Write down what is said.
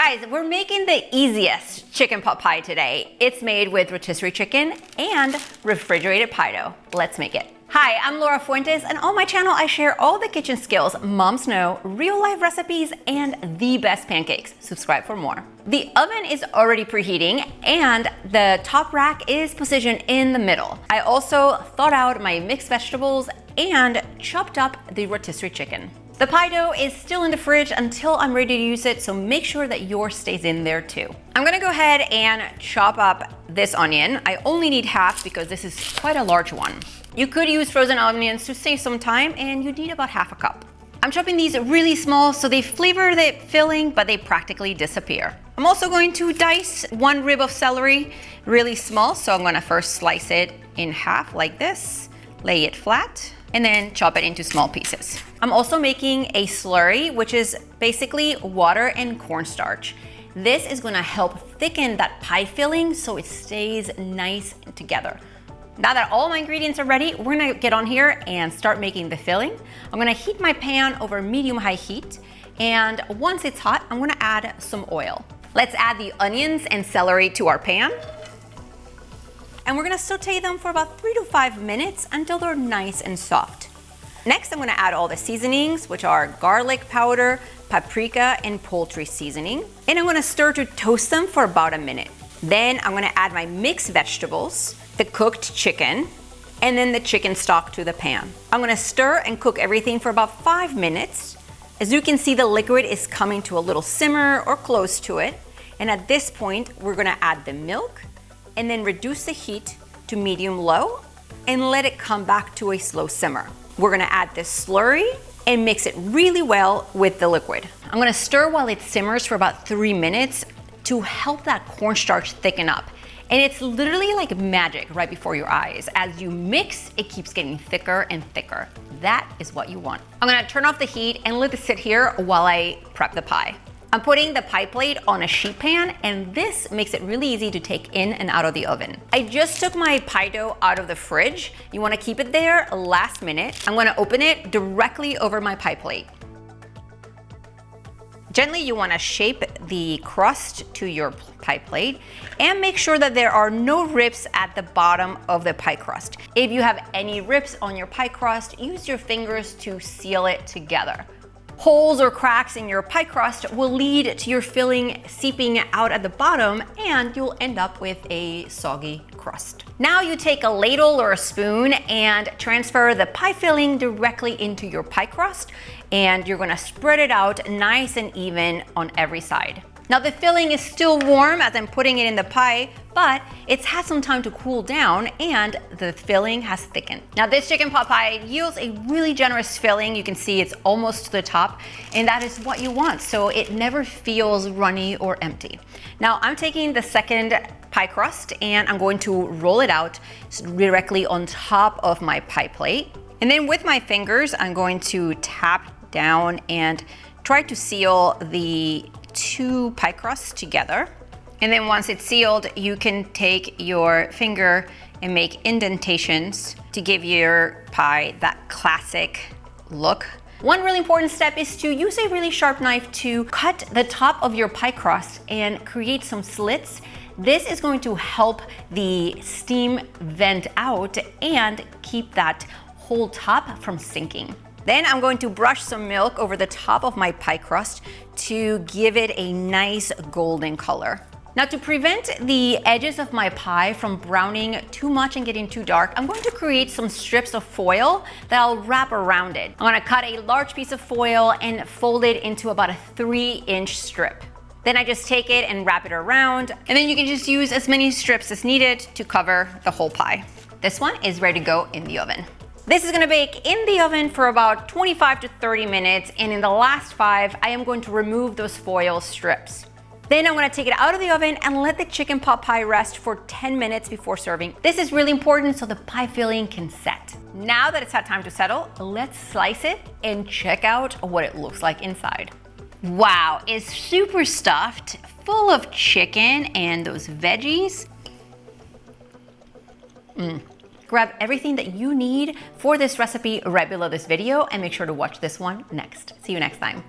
Guys, we're making the easiest chicken pot pie today. It's made with rotisserie chicken and refrigerated pie dough. Let's make it. Hi, I'm Laura Fuentes, and on my channel I share all the kitchen skills moms know, real life recipes, and the best pancakes. Subscribe for more. The oven is already preheating and the top rack is positioned in the middle. I also thawed out my mixed vegetables and chopped up the rotisserie chicken. The pie dough is still in the fridge until I'm ready to use it, so make sure that yours stays in there too. I'm gonna go ahead and chop up this onion. I only need half because this is quite a large one. You could use frozen onions to save some time, and you need about half a cup. I'm chopping these really small so they flavor the filling, but they practically disappear. I'm also going to dice one rib of celery really small, so I'm gonna first slice it in half like this, lay it flat, and then chop it into small pieces. I'm also making a slurry, which is basically water and cornstarch. This is gonna help thicken that pie filling so it stays nice together. Now that all my ingredients are ready, we're gonna get on here and start making the filling. I'm gonna heat my pan over medium-high heat, and once it's hot, I'm gonna add some oil. Let's add the onions and celery to our pan. And we're gonna saute them for about 3 to 5 minutes until they're nice and soft. Next, I'm gonna add all the seasonings, which are garlic powder, paprika, and poultry seasoning. And I'm gonna stir to toast them for about a minute. Then I'm gonna add my mixed vegetables, the cooked chicken, and then the chicken stock to the pan. I'm gonna stir and cook everything for about 5 minutes. As you can see, the liquid is coming to a little simmer or close to it. And at this point, we're gonna add the milk, and then reduce the heat to medium-low and let it come back to a slow simmer. We're gonna add this slurry and mix it really well with the liquid. I'm gonna stir while it simmers for about 3 minutes to help that cornstarch thicken up. And it's literally like magic right before your eyes. As you mix, it keeps getting thicker and thicker. That is what you want. I'm gonna turn off the heat and let it sit here while I prep the pie. I'm putting the pie plate on a sheet pan, and this makes it really easy to take in and out of the oven. I just took my pie dough out of the fridge. You wanna keep it there last minute. I'm gonna open it directly over my pie plate. Gently, you wanna shape the crust to your pie plate and make sure that there are no rips at the bottom of the pie crust. If you have any rips on your pie crust, use your fingers to seal it together. Holes or cracks in your pie crust will lead to your filling seeping out at the bottom, and you'll end up with a soggy crust. Now you take a ladle or a spoon and transfer the pie filling directly into your pie crust, and you're gonna spread it out nice and even on every side. Now the filling is still warm as I'm putting it in the pie, but it's had some time to cool down and the filling has thickened. Now this chicken pot pie yields a really generous filling. You can see it's almost to the top, and that is what you want, so it never feels runny or empty. Now I'm taking the second pie crust and I'm going to roll it out directly on top of my pie plate. And then with my fingers, I'm going to tap down and try to seal the 2 pie crusts together. And then once it's sealed, you can take your finger and make indentations to give your pie that classic look. One really important step is to use a really sharp knife to cut the top of your pie crust and create some slits. This is going to help the steam vent out and keep that whole top from sinking. Then I'm going to brush some milk over the top of my pie crust to give it a nice golden color. Now to prevent the edges of my pie from browning too much and getting too dark, I'm going to create some strips of foil that I'll wrap around it. I'm gonna cut a large piece of foil and fold it into about a 3-inch strip. Then I just take it and wrap it around, and then you can just use as many strips as needed to cover the whole pie. This one is ready to go in the oven. This is gonna bake in the oven for about 25 to 30 minutes, and in the last 5, I am going to remove those foil strips. Then I'm gonna take it out of the oven and let the chicken pot pie rest for 10 minutes before serving. This is really important so the pie filling can set. Now that it's had time to settle, let's slice it and check out what it looks like inside. Wow, it's super stuffed, full of chicken and those veggies. Grab everything that you need for this recipe right below this video and make sure to watch this one next. See you next time.